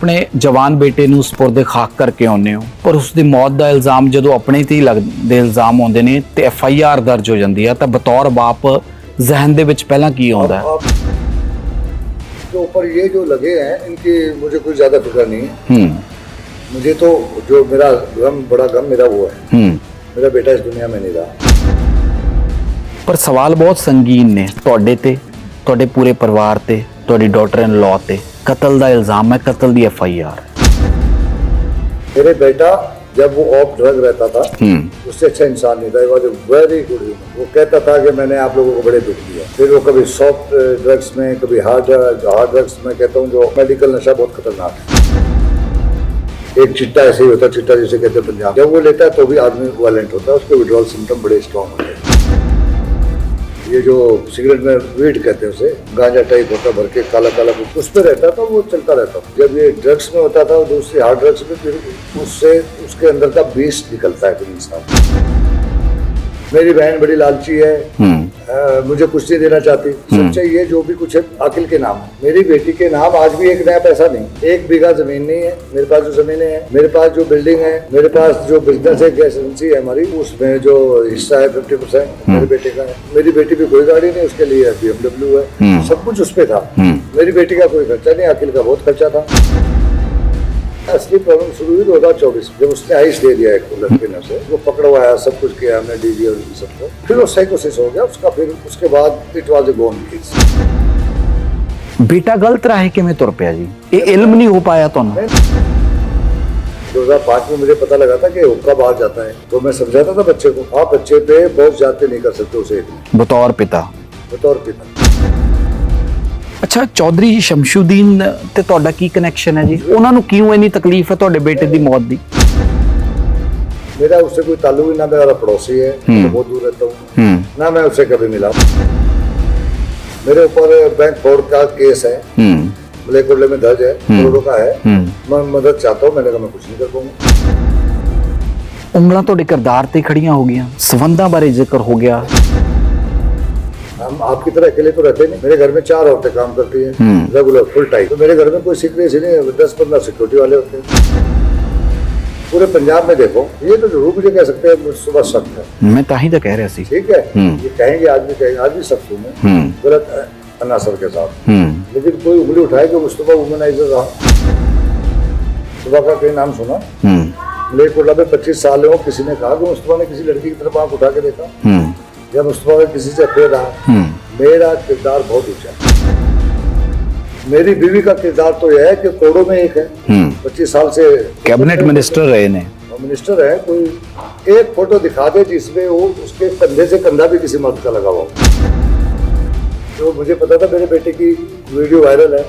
अपने जवान बेटे ਨੂੰ ਸਪੁਰਦ ਖਾਕ ਕਰਕੇ ਆਉਂਦੇ ਹੋ ਪਰ ਉਸ ਦੀ ਮੌਤ ਦਾ ਇਲਜ਼ਾਮ ਜਦੋਂ ਆਪਣੇ ਤੇ ਹੀ ਲੱਗਦੇ ਇਲਜ਼ਾਮ ਆਉਂਦੇ ਨੇ ਤੇ ਐਫਆਈਆਰ ਦਰਜ ਹੋ ਜਾਂਦੀ ਹੈ ਤਾਂ ਬਤੌਰ ਬਾਪ ਜ਼ਹਿਨ ਦੇ ਵਿੱਚ ਪਹਿਲਾਂ ਕੀ ਆਉਂਦਾ ਹੈ के ऊपर ये जो लगे हैं इनकी मुझे कोई ज्यादा फिक्र नहीं है। मुझे तो जो मेरा गम बड़ा गम मेरा वो है मेरा बेटा इस दुनिया में नहीं रहा। पर सवाल बहुत संगीन ने ਤੁਹਾਡੇ ਤੇ ਤੁਹਾਡੇ ਪੂਰੇ ਪਰਿਵਾਰ ਤੇ ਤੁਹਾਡੀ ਡਾਟਰ ਇਨ ਲਾਅ ਤੇ कत्ल का इल्जाम है कत्ल की एफआईआर। मेरे बेटा जब वो ऑफ ड्रग रहता था उससे अच्छा इंसान नहीं था। Was very good. वो कहता था कि मैंने आप लोगों को बड़े दुख दिया। फिर वो कभी सॉफ्ट ड्रग्स में कभी हार्ड ड्रग्स में कहता हूँ जो मेडिकल नशा बहुत खतरनाक है। एक चिट्टा ऐसे ही होता है, चिट्टा जिसे कहते हैं पंजाब, जब वो लेता है तो भी आदमी वायलेंट होता है, उसके विड्रॉल सिम्टम बड़े स्ट्रॉन्ग होते हैं। ये जो सिगरेट में वीड कहते हैं उसे, गांजा टाइप होता भर के काला काला उस पर रहता था, वो चलता रहता। जब ये ड्रग्स में होता था दूसरी हार्ड ड्रग्स में फिर उससे उसके अंदर का बीज निकलता है फिर इंसान। मेरी बहन बड़ी लालची है, मुझे कुछ नहीं देना चाहती। सच्चाई ये जो भी कुछ है आकिल के नाम है। मेरी बेटी के नाम आज भी एक नया पैसा नहीं, एक बीघा जमीन नहीं है मेरे पास। जो जमीनें हैं मेरे पास, जो बिल्डिंग है मेरे पास, जो बिजनेस है गैस एजेंसी है हमारी, उसमें जो हिस्सा है 50% मेरे बेटे का है। मेरी बेटी भी कोई गाड़ी नहीं, उसके लिए BMW है, सब कुछ उस पे था। मेरी बेटी का कोई खर्चा नहीं, अखिल का बहुत खर्चा था। असली प्रॉब्लम शुरू हुई 2024 जब उसने आइस दे दिया एक लड़के ने उसे, वो पकड़वाया, सब कुछ किया हमने, डीजी और सबको। फिर वो साइकोसिस हो गया उसका। फिर उसके बाद it was a gone case. बेटा गलत राह किवें तुर पिया जी? ये इल्म नहीं हो पाया तुहानू? 2005 में मुझे पता लगा था कि हुक्का बाहर जाता है, तो मैं समझाता था बच्चे को, आप बच्चे पे बहुत ज्यादा नहीं कर सकते उसे बतौर पिता। अच्छा, चौधरी शमशुद्दीन ते तुहाडा की कनैक्शन है जी? उन्हां नूं क्यों इन्नी तकलीफ है तुहाडे बेटे दी मौत दी? मेरा उससे कोई ताल्लुक ही ना, मेरा पड़ोसी है, तो बहुत दूर रहता हूँ ना, मैं उससे कभी मिला। मेरे ऊपर बैंक फ्रॉड का केस है, मलेरकोटले में दर्ज है, करोड़ों का है। मैं मदद चाहता हूँ, मैंने कहा मैं कुछ नहीं कर पाऊंगा। उंगलां तुहाडे किरदार ते खड़ियां हो गईयां, संबंधां बारे जिक्र हो गया। हम आपकी तरह अकेले तो रहते नहीं। मेरे घर में 4 औरतें काम करती हैं रेगुलर फुल टाइम। तो मेरे घर में कोई सीक्रेसी नहीं है, 10-15 सिक्योरिटी वाले होते हैं। पूरे पंजाब में देखो, ये तो जरूर मुझे कह सकते हैं सुबह सख्त है। मैं ताही तो कह रहा सी। ठीक है, ये कहेंगे आज भी, कहेंगे आज भी सख्त हूँ मैं, गलत अनासर के साथ। लेकिन कोई उंगली उठाए कि मुस्तफा वुमनाइजर रहा। सुबह का कहीं नाम सुना? मलेरकोटला में 25 साल हो, किसी ने कहा कि मुस्तफा ने किसी लड़की की तरफ आंख उठा के देखा? जब मुस्तफा का किसी से अफेयर रहा, मेरा किरदार बहुत ऊंचा है। मेरी बीवी का किरदार तो यह है कि करोड़ों में एक है। 25 साल से कैबिनेट मिनिस्टर रहे ने, मिनिस्टर है। कोई एक फोटो दिखा दे जिसमें वो उसके कंधे से कंधा भी किसी मर्द का लगा हुआ। तो मुझे पता था मेरे बेटे की वीडियो वायरल है,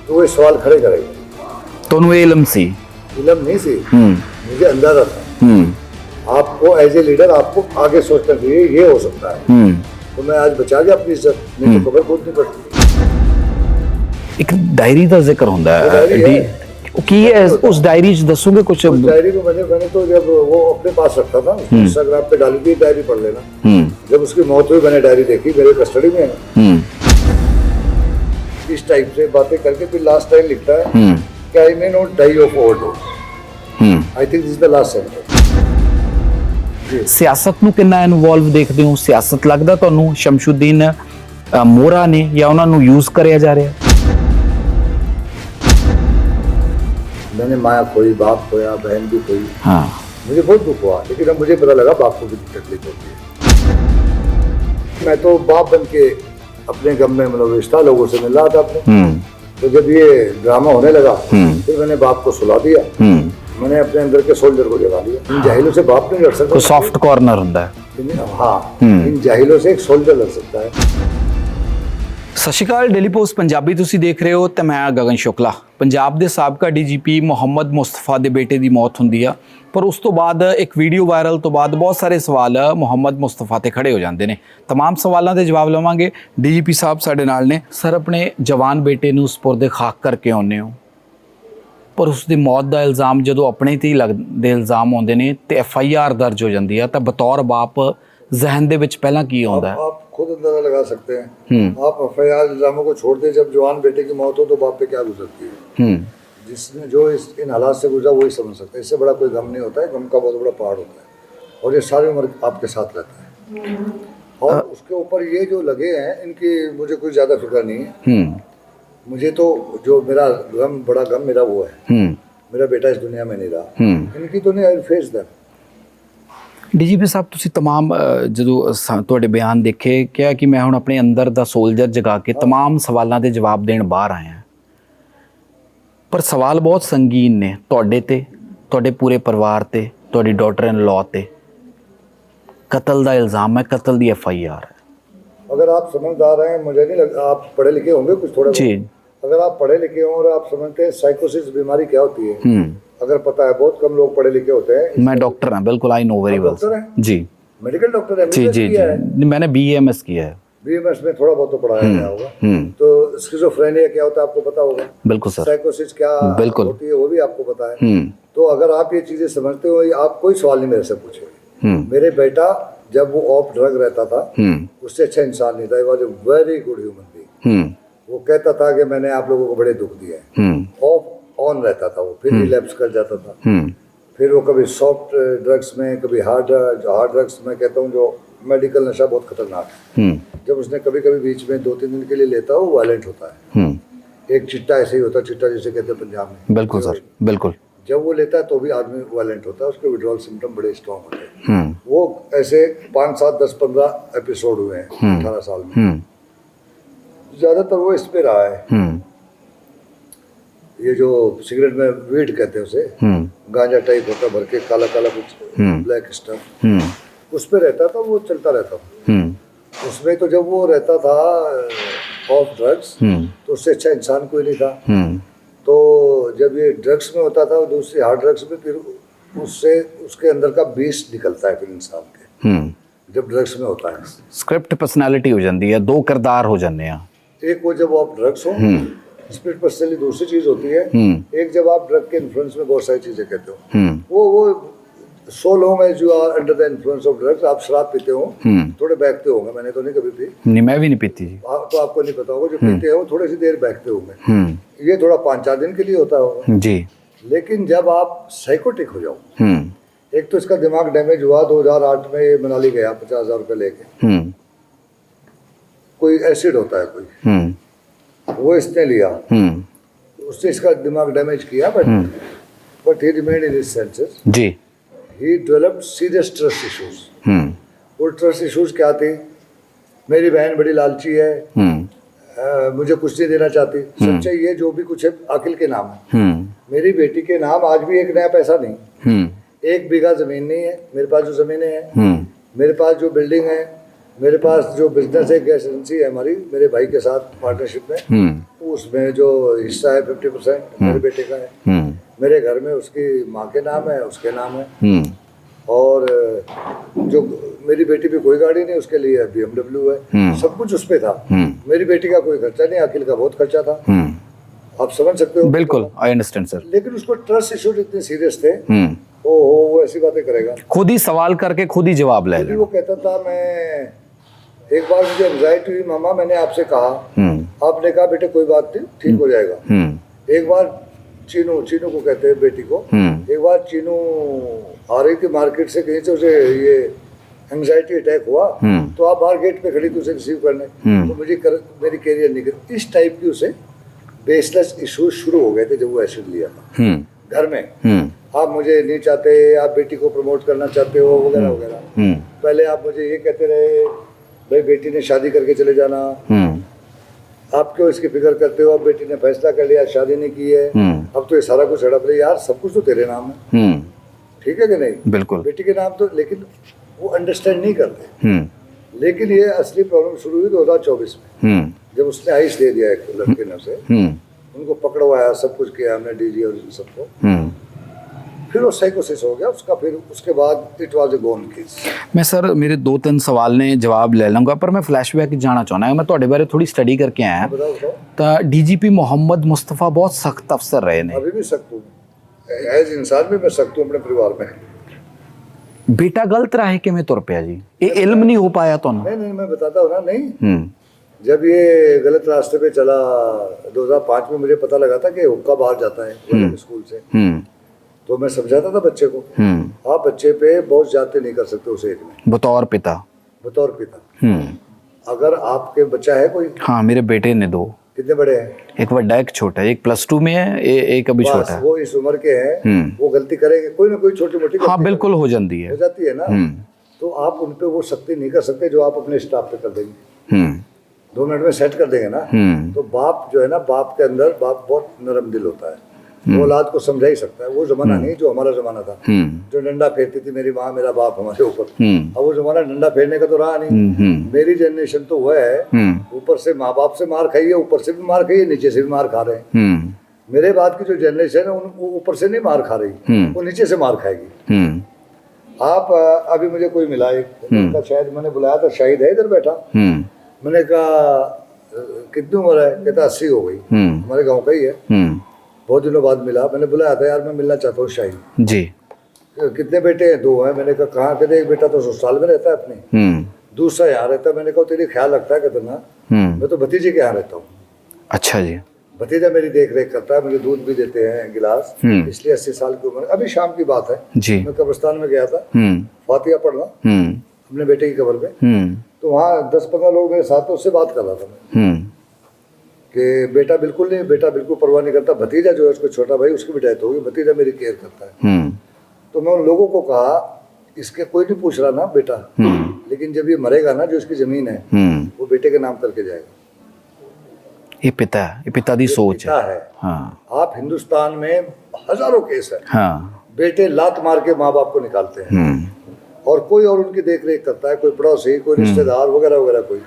तो वो सवाल खड़े करेगा। तो इल्म सी? इल्म नहीं सी, मुझे अंदाजा था। आपको एज ए लीडर आपको आगे सोचना चाहिए, ये हो सकता है। तो मैं आज बचा गया अपनी इज्जत, नहीं तो खबर खोदनी पड़ती। एक डायरी का जिक्र होता है, की है उस डायरी च दसोगे कुछ? डायरी को मैंने तो जब वो अपने पास रखता था, इंस्टाग्राम पे डाली थी डायरी पढ़ लेना। जब उसकी मौत हुई मैंने डायरी देखी, मेरे कस्टडी में है। इस टाइप से बातें करके फिर लास्ट टाइम लिखता है कि I may not die of overdose, I think this is the last sentence. सियासत नूं किन्ना इन्वॉल्व देखदे हो? सियासत लगदा तुहानूं शमशुद्दीन मोहरा ने या उन्हां नूं यूज करया जा रहा? मैंने माया खोई, बाप खोया, बहन भी खोई। हाँ, मुझे बहुत दुख हुआ, लेकिन अब मुझे पता लगा बाप को भी तकलीफ होती है। मैं तो बाप बन के अपने गम में मतलब था, लोगों से मिल रहा था अपने। तो जब ये ड्रामा होने लगा फिर मैंने बाप को सुला दिया। मैंने अपने अंदर के सोल्जर को जगा दिया। इन जाहिलों से बाप नहीं लड़ सकता। कोई सॉफ्ट कॉर्नर होता है। हाँ, इन जाहिलों से एक सोल्जर लड़ सकता है। ਸਤਿ ਸ਼੍ਰੀ ਅਕਾਲ, ਡੇਲੀ ਪੋਸਟ ਪੰਜਾਬੀ ਤੁਸੀਂ ਦੇਖ ਰਹੇ ਹੋ ਤੇ ਮੈਂ ਗਗਨ ਸ਼ੁਕਲਾ। ਪੰਜਾਬ ਦੇ ਸਾਬਕਾ DGP ਮੁਹੰਮਦ ਮੁਸਤਫਾ ਦੇ ਬੇਟੇ ਦੀ ਮੌਤ ਹੁੰਦੀ ਆ, ਪਰ ਉਸ ਤੋਂ ਬਾਅਦ ਇੱਕ ਵੀਡੀਓ ਵਾਇਰਲ ਤੋਂ ਬਾਅਦ ਬਹੁਤ ਸਾਰੇ ਸਵਾਲ ਮੁਹੰਮਦ ਮੁਸਤਫਾ ਤੇ ਖੜੇ ਹੋ ਜਾਂਦੇ ਨੇ। तमाम ਸਵਾਲਾਂ ਦੇ ਜਵਾਬ ਲਵਾਂਗੇ। DGP ਸਾਹਿਬ ਸਾਡੇ ਨਾਲ ਨੇ। ਸਰ, ਆਪਣੇ ਜਵਾਨ ਬੇਟੇ ਨੂੰ ਸਪੁਰਦ ਖਾਕ ਕਰਕੇ ਆਉਂਦੇ ਹੋ ਪਰ ਉਸ ਦੀ ਮੌਤ ਦਾ ਇਲਜ਼ਾਮ ਜਦੋਂ ਆਪਣੇ ਤੇ ਹੀ ਲੱਗਦੇ ਇਲਜ਼ਾਮ ਆਉਂਦੇ ਨੇ ਤੇ FIR ਦਰਜ ਹੋ ਜਾਂਦੀ ਆ ਤਾਂ ਬਤੌਰ ਬਾਪ ਜ਼ਹਿਨ ਦੇ ਵਿੱਚ ਪਹਿਲਾਂ ਕੀ ਆਉਂਦਾ ਹੈ? आप खुद अंदाजा लगा सकते हैं। आप FIR इल्जामों को छोड़ दें, जब जवान बेटे की मौत हो तो बाप पे क्या गुजरती है। जिसने जो इन हालात से गुजरा वही समझ सकता है। इससे बड़ा कोई गम नहीं होता है, गम का बहुत बड़ा पहाड़ होता है और ये सारी उम्र आपके साथ रहता है। और उसके ऊपर ये जो लगे हैं इनकी मुझे कोई ज़्यादा फिक्र नहीं है। मुझे तो जो मेरा गम, बड़ा गम मेरा वो है, मेरा बेटा इस दुनिया में नहीं रहा। इनकी तो नहीं, I will face them. DGP ਸਾਹਿਬ ਤੁਸੀਂ तमाम ਜਦੋਂ ਤੁਹਾਡੇ ਬਿਆਨ ਦੇਖੇ ਕਿਹਾ ਕਿ ਮੈਂ ਹੁਣ ਆਪਣੇ ਅੰਦਰ ਦਾ ਸੋਲਜਰ ਜਗਾ ਕੇ तमाम ਸਵਾਲਾਂ ਦੇ ਜਵਾਬ ਦੇਣ ਬਾਹਰ ਆਇਆ, ਪਰ ਸਵਾਲ ਬਹੁਤ ਸੰਗੀਨ ਨੇ ਤੁਹਾਡੇ ਤੇ, ਤੁਹਾਡੇ ਪੂਰੇ ਪਰਿਵਾਰ ਤੇ, ਤੁਹਾਡੀ ਡਾਟਰ ਇਨ ਲॉ ਤੇ। कत्ल का इल्ज़ाम है, कत्ल की FIR है। अगर आप समझदार हैं, मुझे नहीं लगता आप पढ़े लिखे होंगे कुछ थोड़ा जी। अगर आप पढ़े लिखे हों और आप समझते हैं साइकोसिस बीमारी क्या होती है, अगर पता है, बहुत कम लोग पढ़े लिखे होते हैं। मैं डॉक्टर हूँ, बिल्कुल, I know very well. Doctor हैं जी, मेडिकल डॉक्टर है। जी जी जी, मैंने BAMS किया है। BAMS में थोड़ा बहुत तो पढ़ाया गया होगा। तो स्किज़ोफ्रेनिया क्या होता है आपको पता होगा। बिल्कुल सर। साइकोसिस क्या बिल्कुल होती है वो भी आपको पता है। तो अगर आप ये चीज़ें समझते हो, आप कोई सवाल नहीं मेरे से पूछे। मेरे बेटा जब वो ऑफ ड्रग रहता था, उससे अच्छा इंसान नहीं था। He was a very good human being. वो कहता था कि मैंने आप लोगों को बड़े दुख दिए हैं। ऑफ ऑन रहता था वो, फिर रिलैप्स कर जाता था। फिर वो कभी सॉफ्ट ड्रग्स में, कभी हार्ड ड्रग्स में। कहता हूँ जो मेडिकल नशा बहुत खतरनाक है। जब उसने कभी कभी बीच में 2-3 दिन के लिए लेता है, वो वायलेंट होता है। एक चिट्टा ऐसे ही होता है, चिट्टा जिसे कहते हैं पंजाब में। बिल्कुल सर, बिल्कुल। जब वो लेता है तो भी आदमी वायलेंट होता है, उसके विड्रॉल सिम्टम बड़े स्ट्रॉन्ग होते हैं। वो ऐसे 5, 7, 10, 15 एपिसोड हुए हैं 18 साल में। ज्यादातर वो इस पे रहा है। ये जो सिगरेट में वीड कहते हैं उसे, गांजा टाइप होता है, भर के काला काला कुछ ब्लैक स्टफ, उस पे रहता था, वो चलता रहता था उसमें। तो जब वो रहता था ऑफ ड्रग्स, तो उससे अच्छा इंसान कोई नहीं था। तो जब ये ड्रग्स में होता था, दूसरी हार्ड ड्रग्स में, फिर उससे उसके अंदर का बीस्ट निकलता है फिर इंसान के। जब ड्रग्स में होता है स्क्रिप्ट पर्सनालिटी हो जाती है, 2 किरदार हो जाते हैं। एक वो जब आप ड्रग्स हो, स्प्लिट पर्सनैलिटी दूसरी चीज होती है। एक जब आप ड्रग के इन्फ्लुएंस में बहुत सारी चीजें कहते हो, वो so long as you are under the influence of drugs. आप शराब पीते हो, थोड़े बैठते होंगे, मैंने तो नहीं कभी पी। नहीं, मैं भी नहीं पीती। तो आपको नहीं पता होगा, जो पीते हो थोड़ी सी देर बैठते होंगे। ये थोड़ा 5-4 दिन के लिए होता होगा जी। लेकिन जब आप साइकोटिक हो जाओ, एक तो इसका दिमाग डैमेज हुआ। 2008 में ये मनाली गया 50,000 रुपये लेके। कोई एसिड होता है कोई, वो इसने लिया, उससे इसका दिमाग डैमेज किया। But he remained in his senses जी। He developed serious trust issues. वो ट्रस्ट इश्यूज क्या थे? मेरी बहन बड़ी लालची है, मुझे कुछ नहीं देना चाहती। सच्चाई ये जो भी कुछ है अकिल के नाम है। मेरी बेटी के नाम आज भी एक नया पैसा नहीं, 1 बीघा जमीन नहीं है। मेरे पास जो जमीनें हैं, मेरे पास जो बिल्डिंग है, मेरे पास जो बिजनेस है, गैस एजेंसी है हमारी मेरे भाई के साथ पार्टनरशिप में, उसमें जो हिस्सा है 50% मेरे बेटे का है। मेरे घर में उसकी माँ के नाम है, उसके नाम है। और जो मेरी बेटी भी कोई गाड़ी नहीं, उसके लिए BMW है। सब कुछ उस पे था। मेरी बेटी का कोई खर्चा नहीं, अखिल का बहुत खर्चा था। आप समझ सकते हो। बिल्कुल, आई अंडरस्टैंड सर। लेकिन उसको ट्रस्ट इश्यूज इतने सीरियस थे, वो ऐसी बातें करेगा, खुद ही सवाल करके खुद ही जवाब ले ले। वो कहता था, मैं एक बार मुझे एंजाइटी हुई, मामा मैंने आपसे कहा, आपने कहा बेटे कोई बात नहीं, ठीक हो जाएगा। एक बार चीनू को कहते हैं बेटी को, एक बार चीनू आ रही थी मार्केट से, कहीं से उसे ये एंजाइटी अटैक हुआ, तो आप बाहर गेट पे खड़ी थी उसे रिसीव करने, तो मेरी कैरियर निकल। इस टाइप की उसे बेसलेस इश्यूज शुरू हो गए थे जब वो एसिड लिया था घर में। आप मुझे नहीं चाहते, आप बेटी को प्रमोट करना चाहते हो, वगैरह वगैरह। पहले आप मुझे ये कहते रहे, भाई बेटी ने शादी करके चले जाना, आप क्यों इसकी फिक्र करते हो? अब बेटी ने फैसला कर लिया, शादी नहीं की है, अब तो ये सारा कुछ हड़प रही। यार सब कुछ तो तेरे नाम है, ठीक है कि नहीं? बिल्कुल, बेटी के नाम तो। लेकिन वो अंडरस्टैंड नहीं करते। लेकिन ये असली प्रॉब्लम शुरू हुई 2024 में, जब उसने आइस दे दिया एक लड़के ने उसे, उनको पकड़वाया, सब कुछ किया हमने, DG और सबको। फिर वो साइकोसिस हो गया उसका। फिर उसके बाद it was a gone case. मैं सर मेरे 2-3 सवाल ने जवाब ले लूँगा, पर मैं फ्लैशबैक जाना चाहना। मैं ਤੁਹਾਡੇ ਬਾਰੇ थोड़ी स्टडी करके आया। तो DGP मोहम्मद मुस्तफ़ा बहुत सख्त अफसर रहे ने। अभी भी सख्त हूँ, एज इंसान भी मैं सख्त हूँ अपने परिवार में। बेटा गलत राह किवें तुर पिया जी? ये इल्म नहीं हो पाया ਤੁਹਾਨੂੰ? नहीं, मैं बताता हूँ ना। नहीं, जब ये गलत रास्ते पे चला 2005 में, मुझे पता लगा था कि हुक्का बाहर जाता है स्कूल से, तो मैं समझाता था बच्चे को, आप बच्चे पे बहुत ज्यादा नहीं कर सकते उस एज में, बतौर पिता। अगर आपके बच्चा है कोई? हाँ, मेरे बेटे ने 2। कितने बड़े हैं? एक बड़ा एक छोटा है, एक +2 में है, एक अभी छोटा है। वो इस उम्र के हैं, वो गलती करेंगे, कोई ना कोई छोटी मोटी हाँ बिल्कुल हो जाती है ना। तो आप उन पे वो सख्ती नहीं कर सकते जो आप अपने स्टाफ पे कर देंगे, 2 मिनट में सेट कर देंगे ना। तो बाप जो है ना, बाप के अंदर बाप बहुत नरम दिल होता है, वो औलाद को समझा ही सकता है। वो जमाना नहीं जो हमारा जमाना था, जो डंडा फेरती थी मेरी माँ मेरा बाप हमारे ऊपर। अब वो जमाना डंडा फेरने का तो रहा नहीं। मेरी जनरेशन तो वह है, ऊपर से माँ बाप से मार खाई है, ऊपर से भी मार खाई है, नीचे से भी मार खा रहे हैं। मेरे बाद की जो जनरेशन है वो ऊपर से नहीं मार खा रही, वो नीचे से मार खाएगी। आप अभी मुझे कोई मिला एक, शायद मैंने बुलाया था, शाहिद है इधर बैठा, मैंने कहा कितनी उम्र है? कहता 80 हो गई, हमारे गाँव का ही है। बहुत दिनों बाद मिला, मैंने बुलाया था, यार मैं मिलना चाहता हूँ शाहिद जी। कितने बेटे हैं? 2 हैं। मैंने कहा कहाँ? कहते एक बेटा तो ससुराल में रहता है अपने, दूसरा यहाँ रहता है। मैंने कहा तेरी ख्याल रखता है? कहते ना, मैं तो भतीजे के यहाँ रहता हूँ। अच्छा जी। भतीजा मेरी देख रेख करता है, मुझे दूध भी देते हैं गिलास, इसलिए 80 साल की उम्र। अभी शाम की बात है जी, मैं कब्रिस्तान में गया था फातिहा पढ़ना अपने बेटे की कब्र में, तो वहाँ 10-15 लोग मेरे साथ, उससे बात कर रहा था मैं कि बेटा बिल्कुल नहीं, बेटा बिल्कुल परवाह नहीं करता, भतीजा जो है उसको छोटा भाई, उसकी भी डेथ होगी, भतीजा मेरी केयर करता है। तो मैं उन लोगों को कहा इसके कोई नहीं पूछ रहा ना बेटा, लेकिन जब ये मरेगा ना, जो इसकी जमीन है वो बेटे के नाम करके जाएगा। ये पिता दी सोच है। हाँ। आप हिंदुस्तान में हजारों केस है, हाँ। बेटे लात मार के माँ बाप को निकालते हैं, और कोई और उनकी देख रेख करता है, कोई पड़ोसी, कोई रिश्तेदार वगैरह वगैरह कोई,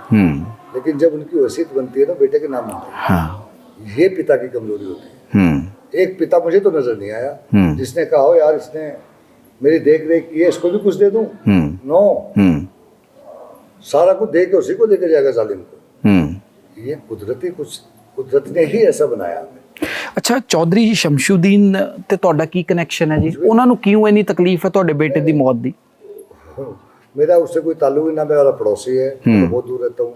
लेकिन जब उनकी वसीयत बनती है ना, बेटे के नाम बनती है। हाँ। ये पिता की कमजोरी होती है। एक पिता मुझे तो नजर नहीं आया जिसने कहा हो यार इसने मेरी देख रेख की है, इसको भी कुछ दे दूं। नो, सारा कुछ दे के उसी को देके जाएगा जालिम को। ये कुदरत ने ही ऐसा बनाया। अच्छा, चौधरी शमशुद्दीन ते ਤੁਹਾਡਾ ਕੀ ਕਨੈਕਸ਼ਨ ਹੈ ਜੀ? ਉਹਨਾਂ ਨੂੰ ਕਿਉਂ ਇੰਨੀ ਤਕਲੀਫ ਹੈ ਤੁਹਾਡੇ ਬੇਟੇ ਦੀ मौत ਦੀ? मेरा उससे कोई ताल्लुक ही ना, मेरा पड़ोसी है, मैं बहुत दूर रहता हूँ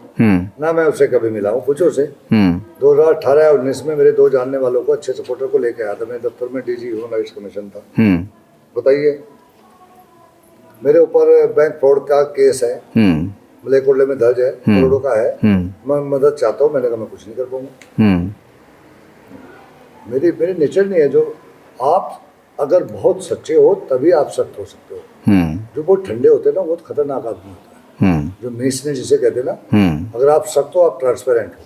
ना, मैं उससे कभी मिला हूँ, पूछो उसे। 2018-19 में मेरे 2 जानने वालों को, अच्छे सपोर्टर को लेके आया था, मेरे दफ्तर में डीजी ह्यूमन राइट्स कमीशन था। बताइए, मेरे ऊपर बैंक फ्रॉड का केस है, मलेकोटले में दर्ज है, करोड़ों का है। मैं मदद चाहता हूँ, मैंने कहा मैं कुछ नहीं कर पाऊंगा, मेरे नेचर नहीं है। जो आप अगर बहुत सच्चे हो तभी आप सख्त हो सकते हो। जो बहुत ठंडे होते हैं ना, बहुत खतरनाक आदमी होता है, जो मीस ने जिसे कहते हैं ना। अगर आप सख्त हो, आप ट्रांसपेरेंट हो।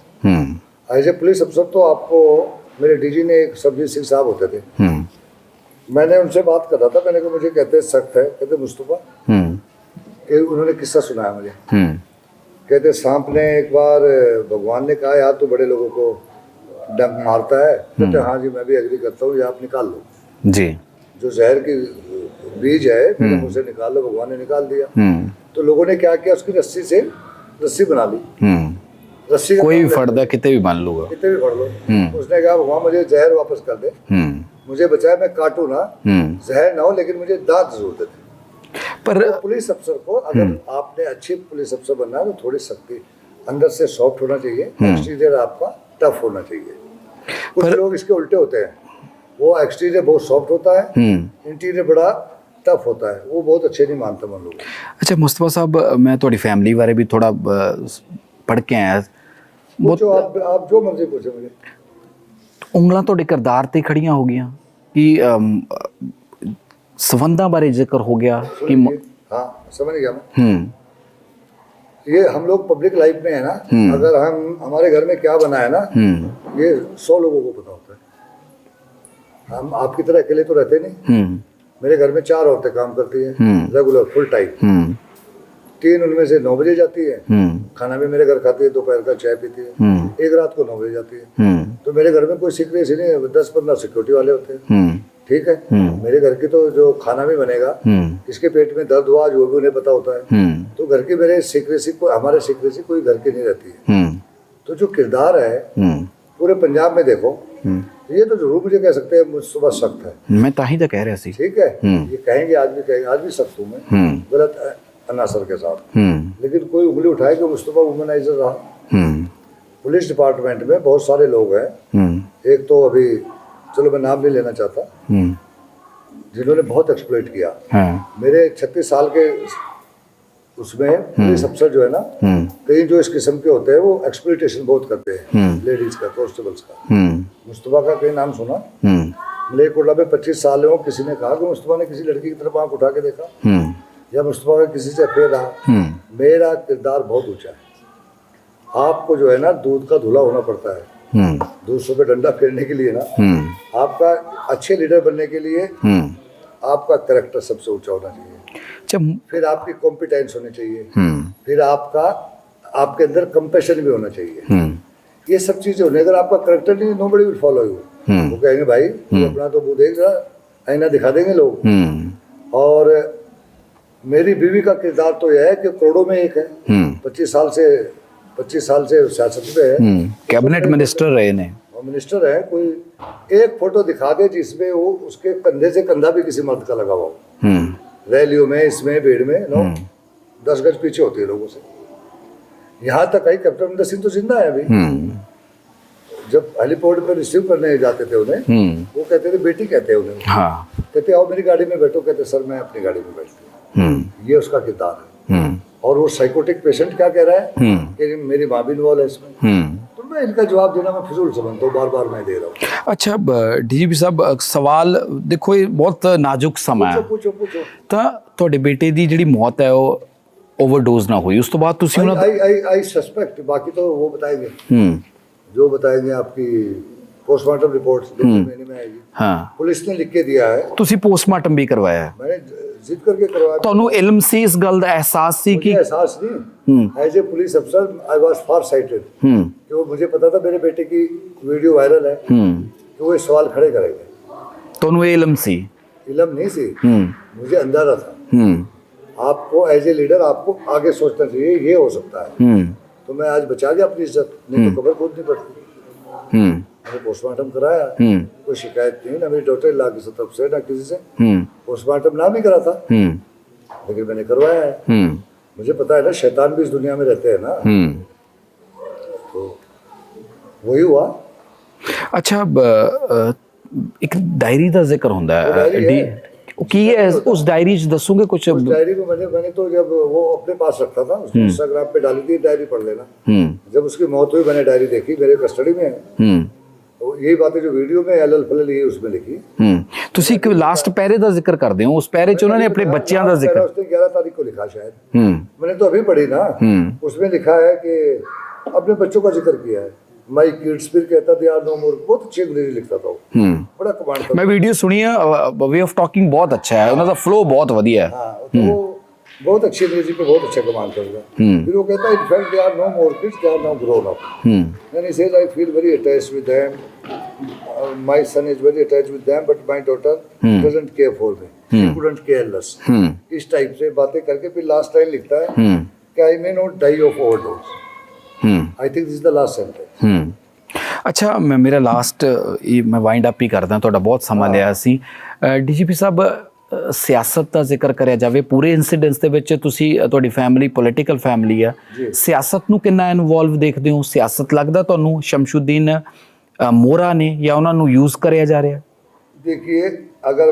एज ए पुलिस अफसर तो आपको, मेरे डीजी ने एक सबजीत सिंह साहब होते थे, मैंने उनसे बात कर रहा था, मैंने कहा मुझे कहते सख्त है, कहते मुस्तफा कि उन्होंने किस्सा सुनाया मुझे, कहते सांप ने एक बार, भगवान ने कहा यार तू बड़े लोगों को डंक मारता है, कहते हाँ जी मैं भी एग्री करता हूँ, ये आप निकाल लो जी, जो जहर की बीज है मेरे मुंह से निकाल लो। भगवान ने निकाल दिया। तो लोगों ने क्या किया, उसकी रस्सी से रस्सी बना ली, रस्सी कोई फड़दा कितने भी बांध लूंगा, कितने भी फड़ लो। उसने कहा भगवान मुझे जहर वापस कर दे, मुझे बचाए, मैं काटू ना, जहर ना हो, लेकिन मुझे दांत जरूर दे। पर तो पुलिस अफसर को, अगर आपने अच्छी पुलिस अफसर बनना है तो थोड़ी सख्ती, अंदर से सॉफ्ट होना चाहिए, एक्सटीरियर आपका टफ होना चाहिए। कुछ लोग इसके उल्टे होते हैं, वो एक्सटीरियर बहुत सॉफ्ट होता है, इंटीरियर बड़ा टफ होता है, वो बहुत अच्छे नहीं मानते मन लोग। अच्छा मुस्तफा साहब, मैं थोड़ी फैमिली बारे भी थोड़ा पढ़ के आया, पूछो आप जो मर्जी पूछो मुझे। ਉਂਗਲਾਂ ਤੁਹਾਡੇ ਕਿਰਦਾਰ ਤੇ ਖੜੀਆਂ ਹੋ ਗਈਆਂ ਕਿ ਸੰਬੰਧਾਂ ਬਾਰੇ ਜ਼ਿਕਰ ਹੋ ਗਿਆ कि हाँ समझ गया मैं। ये हम लोग पब्लिक लाइफ में है ना, अगर हम हमारे घर में क्या बना है ना, ये 100 लोगों को पता होता है। हम आपकी तरह अकेले तो रहते नहीं। मेरे घर में 4 औरतें काम करती हैं रेगुलर फुल टाइम, 3 उनमें से 9 बजे जाती है, खाना भी मेरे घर खाती है, दोपहर का चाय पीती है, एक रात को 9 बजे जाती है। तो मेरे घर में कोई सीक्रेसी नहीं है, 10-15 सिक्योरिटी वाले होते हैं, ठीक है। मेरे घर की तो जो खाना भी बनेगा, किसके पेट में दर्द हुआ जो भी उन्हें पता होता है। तो घर की मेरे सीक्रेसी को, हमारे सीक्रेसी कोई घर की नहीं रहती है। तो जो किरदार है पूरे पंजाब में देखो, ये तो जरूर मुझे कह सकते हैं मुस्तफा सख्त है। मैं ताही तो कह रहा सी, ठीक है, ये कहेंगे, आज भी कहेंगे, आज भी सख्त हूँ मैं, गलत अनासर के साथ, लेकिन कोई उंगली उठाए कि मुस्तफा वुमनाइजर रहा, पुलिस डिपार्टमेंट में बहुत सारे लोग हैं। एक तो अभी चलो मैं नाम नहीं लेना चाहता, जिन्होंने बहुत एक्सप्लॉइट किया। मेरे 36 साल के उसमें पुलिस अफसर जो है ना, कई जो इस किस्म के होते हैं वो एक्सप्लॉइटेशन बहुत करते हैं लेडीज का, कांस्टेबल्स का। मुस्तफा का कहीं नाम सुना? मलेरकोटला में 25 साल हो, किसी ने कहा कि मुस्तफा ने किसी लड़की की तरफ आंख उठा के देखा या मुस्तफा का किसी से अफेयर रहा? मेरा किरदार बहुत ऊंचा है। आपको जो है ना दूध का धुला होना पड़ता है, दूसरों पे डंडा फेरने के लिए ना। आपका अच्छे लीडर बनने के लिए आपका कैरेक्टर सबसे ऊंचा होना चाहिए, फिर आपकी कॉम्पिटेंस होनी चाहिए, फिर आपके अंदर कंपैशन भी होना चाहिए। ये सब चीजें होने, अगर आपका कैरेक्टर नहीं, नोबडी विल फॉलो यू। वो कहेंगे भाई तू अपना तो मुंह देख रहा, आईना दिखा देंगे लोग। और मेरी बीवी का किरदार तो यह है कि करोड़ों में एक है। 25 साल से सियासत में है, कैबिनेट मिनिस्टर रहे ने, मिनिस्टर है। कोई एक फोटो दिखा दे जिसमें वो उसके कंधे से कंधा भी किसी मर्द का लगा हुआ हो, रैलियों में, इसमें भीड़ में, 10 गज पीछे होती है लोगों से। यहाँ तक आई कैप्टन अमरिंदर सिंह तो जिंदा है अभी। जब हेलीपोर्ट पर रिसीव करने जाते थे उन्हें, वो कहते थे, बेटी कहते हैं उन्हें, कहते आओ मेरी गाड़ी में बैठो, कहते सर मैं अपनी गाड़ी में बैठती हूँ। ये उसका किरदार है। और वो साइकोटिक पेशेंट क्या कह रहा है कि मेरी माँ भी इन्वॉल्व है इसमें। तो मैं इनका जवाब देना मैं फिजूल समझता हूँ, बार बार मैं दे रहा हूँ। अच्छा डीजीपी ਸਾਹਿਬ ਸਵਾਲ ਦੇਖੋ, ਇਹ ਬਹੁਤ ਨਾਜ਼ੁਕ ਸਮਾਂ ਹੈ। पूछो ਤਾਂ ਤੁਹਾਡੇ ਬੇਟੇ ਦੀ ਜਿਹੜੀ ਮੌਤ ਹੈ ਉਹ ओवरडोज ना हुई, उस तो बाद ਤੁਸੀਂ ਉਹਨਾਂ आई सस्पेक्ट, बाकी तो वो बताएंगे, जो बताएंगे आपकी पोस्टमार्टम रिपोर्ट महीने में आएगी। हाँ, पुलिस ने लिख के दिया है। ਤੁਸੀਂ पोस्टमार्टम भी करवाया है? मैंने जिद करके करवाया। ਤੁਹਾਨੂੰ ਇਲਮ ਸੀ ਇਸ ਗੱਲ ਦਾ, एहसास ਸੀ कि एहसास नहीं, एज ए पुलिस अफसर आई वाज फार साइटेड, कि वो मुझे पता था मेरे बेटे की वीडियो वायरल है, कि वो सवाल खड़े करेंगे। ਤੁਹਾਨੂੰ ਇਹ इलम ਸੀ? इलम नहीं सी, मुझे अंदाजा था। आपको एज ए लीडर आपको आगे सोचना चाहिए, ये हो सकता है। तो मैं आज बचा गया अपनी इज्जत, नहीं तो खबर खोदनी पड़ती। मैंने पोस्टमार्टम कराया, कोई शिकायत नहीं, ना मेरी डॉक्टर ला की तरफ से, ना किसी से। पोस्टमार्टम ना भी करा था, लेकिन मैंने करवाया है। मुझे पता है ना, शैतान भी इस दुनिया में रहते हैं ना, तो वही हुआ। अच्छा एक डायरी का जिक्र होता है, की है उस डायरी च दसूंगे कुछ? उस डायरी में मैंने तो जब वो अपने पास रखता था, उसने इंस्टाग्राम पे डाली थी, डायरी पढ़ लेना। जब उसकी मौत हुई मैंने डायरी देखी, मेरे कस्टडी में है। तो यही बातें जो वीडियो में अलल फलल ये उसमें लिखी। ਤੁਸੀਂ ਇੱਕ ਲਾਸਟ ਪੈਰੇ ਦਾ ਜ਼ਿਕਰ ਕਰਦੇ ਹੋ, ਉਸ ਪੈਰੇ 'ਚ ਉਹਨਾਂ ਨੇ ਆਪਣੇ ਬੱਚਿਆਂ ਦਾ ਜ਼ਿਕਰ, उसने 11 तारीख को लिखा शायद, मैंने तो अभी पढ़ी ना। उसमें लिखा है कि अपने बच्चों का जिक्र किया है, माई किड्स, फिर कहता था यार नो मोर। बहुत अच्छी अंग्रेजी लिखता था वो, बड़ा कमांड था। मैं वीडियो सुनी है, वे ऑफ टॉकिंग बहुत अच्छा है, उनका फ्लो बहुत बढ़िया है। हाँ, तो वो बहुत अच्छी अंग्रेजी पे बहुत अच्छा कमांड करेगा। फिर वो कहता है in fact they are no more kids, they are now grown up. Then he says I feel very attached with them, my son is very attached with them, but my daughter doesn't care for me, she couldn't care less. इस type से बातें करके फिर last time लिखता है कि I may not die of overdose. I think this is the last sentence. ਅੱਛਾ ਮੇਰਾ ਲਾਸਟ ਮੈਂ ਵਾਈਂਡ ਅਪ ਹੀ ਕਰਦਾ, ਤੁਹਾਡਾ ਬਹੁਤ ਸਮਾਂ ਲਿਆ ਸੀ। ਡੀਜੀਪੀ ਸਾਹਿਬ ਸਿਆਸਤ ਦਾ ਜ਼ਿਕਰ ਕਰਿਆ ਜਾਵੇ, ਪੂਰੇ ਇਨਸੀਡੈਂਟਸ ਦੇ ਵਿੱਚ ਤੁਸੀਂ, ਤੁਹਾਡੀ ਫੈਮਿਲੀ ਪੋਲੀਟੀਕਲ ਫੈਮਿਲੀ ਆ, ਸਿਆਸਤ ਨੂੰ ਕਿੰਨਾ ਇਨਵੋਲਵ ਦੇਖਦੇ ਹੋ? ਸਿਆਸਤ ਲੱਗਦਾ ਤੁਹਾਨੂੰ ਸ਼ਮਸ਼ੁਦੀਨ ਮੋਹਰਾ ਨੇ ਜਾਂ ਉਹਨਾਂ ਨੂੰ ਯੂਜ਼ ਕਰਿਆ ਜਾ ਰਿਹਾ? देखिए, अगर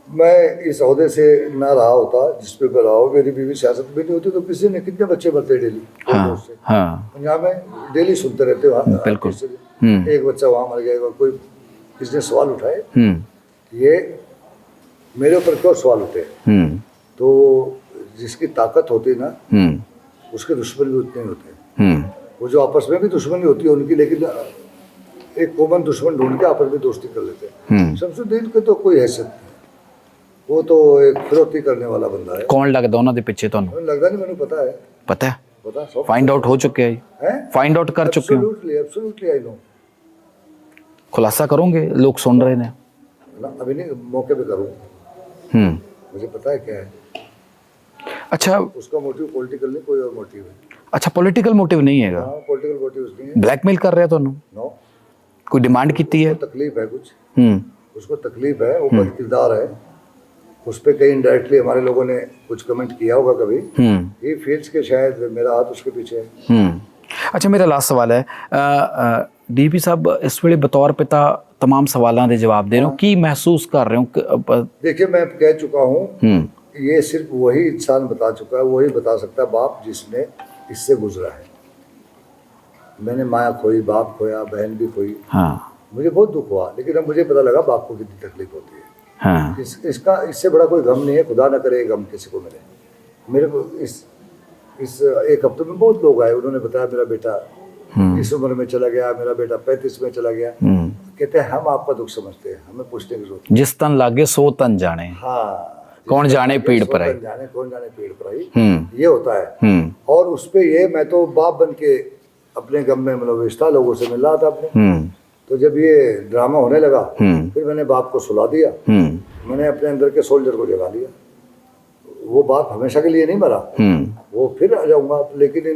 मैं इस ओहदे से ना रहा होता जिस पे मैं रहा हो, मेरी बीवी सियासत में नहीं होती, तो किसी ने कितने बच्चे मरते डेली। पंजाब में डेली सुनते रहते हो, बिल्कुल, एक बच्चा वहाँ मर गया, कोई किसने सवाल उठाए? ये मेरे ऊपर क्यों सवाल उठे? तो जिसकी ताकत होती ना, उसके दुश्मन भी उतने होते। वो जो आपस में भी दुश्मनी होती है उनकी, लेकिन एक कॉमन दुश्मन ढूंढ के आपस में दोस्ती कर लेते हैं। शमशुद्दीन के तो कोई हैसियत नहीं, वो तो एक फिरौती करने वाला बंदा है। कौन लगता ਉਹਨਾਂ ਦੇ ਪਿੱਛੇ ਤੁਹਾਨੂੰ? लगता नहीं, मैंने पता है। पता है? पता, फाइंड आउट हो चुके हैं, फाइंड आउट कर चुके हो? Absolutely I know. खुलासा करोगे? लोग सुन रहे हैं ना, अभी नहीं, मौके पे करूँगा। मुझे पता है क्या है। अच्छा, उसका मोटिव पॉलिटिकल नहीं, कोई और मोटिव है। अच्छा, पॉलिटिकल मोटिव नहीं है? पॉलिटिकल मोटिव नहीं है। ब्लैकमेल कर रहा है ਤੁਹਾਨੂੰ? नो, कोई डिमांड की है? तकलीफ है कुछ, उसको तकलीफ है, वो बद किरदार है, उस पर कहीं इनडायरेक्टली हमारे लोगों ने कुछ कमेंट किया होगा कभी। ये फील्स के शायद मेरा हाथ उसके पीछे है। ਅੱਛਾ, ਮੇਰਾ ਲਾਸਟ ਸਵਾਲ ਹੈ ਡੀਪੀ ਸਾਹਿਬ, ਇਸ ਵੇਲੇ ਬਤੌਰ ਪਿਤਾ तमाम सवालों के जवाब दे रहे हो, की महसूस कर रहे हो? देखिए, मैं कह चुका हूँ, ये सिर्फ वही इंसान बता चुका है, वही बता सकता है बाप जिसने इससे गुजरा है। मैंने माँ खोई, बाप खोया, बहन भी खोई। हाँ। मुझे बहुत दुख हुआ, लेकिन अब मुझे पता लगा बाप को कितनी तकलीफ होती है। हाँ। इससे बड़ा कोई गम नहीं है। खुदा न करे गम किसी को मिले। मेरे को इस एक हफ्ते में बहुत लोग आए, उन्होंने बताया मेरा बेटा इस उम्र में चला गया, मेरा बेटा 35 में चला गया। कहते हैं हम आपका दुख समझते हैं, हमें पूछने की जरूरत। जिस तन लागे सो तन जाने। हाँ, कौन जाने पीड़ पर आई, कौन जाने पीड़ पर आई, ये होता है। और उस पे ये मैं तो बाप बन के अपने गम में मनोविष्टा लोगों से मिल रहा था अपने। तो जब ये ड्रामा होने लगा, फिर मैंने बाप को सुला दिया। मैंने अपने अंदर के सोल्जर को जगा लिया। वो बाप हमेशा के लिए नहीं मरा, वो फिर आ जाऊंगा, लेकिन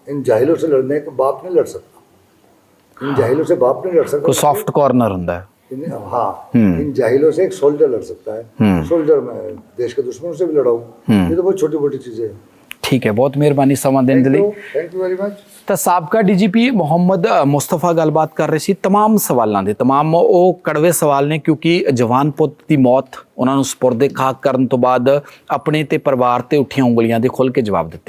इन जाहिलों से लड़ने के बाप नहीं लड़ सकता। इन जाहिलों से बाप नहीं लड़ सकता। कोई सॉफ्ट कॉर्नर होता है। हाँ, इन जाहिलों से एक सोल्जर लड़ सकता है। सोल्जर मैं देश के दुश्मनों से भी लड़ा हूँ। ये तो बहुत छोटी मोटी चीजें हैं। ठीक है, बहुत मेहरबानी समा देने के लिए। Thank you very much. ਤਾਂ ਸਾਬਕਾ ਡੀਜੀਪੀ ਮੁਹੰਮਦ ਮੁਸਤਫਾ ਗੱਲਬਾਤ ਕਰ ਰਹੇ ਸੀ तमाम ਸਵਾਲਾਂ ਦੇ। तमाम ਉਹ ਕੜਵੇ ਸਵਾਲ ਨੇ, ਕਿਉਂਕਿ ਜਵਾਨ ਪੁੱਤ ਦੀ ਮੌਤ ਉਹਨਾਂ ਨੂੰ ਸਪੁਰਦੇ ਖਾਕ ਕਰਨ ਤੋਂ ਬਾਅਦ ਆਪਣੇ ਤੇ ਪਰਿਵਾਰ ਤੇ ਉੱਠੀਆਂ ਉਂਗਲੀਆਂ ਦੇ ਖੁੱਲ੍ਹ ਕੇ ਜਵਾਬ ਦਿੱਤੇ।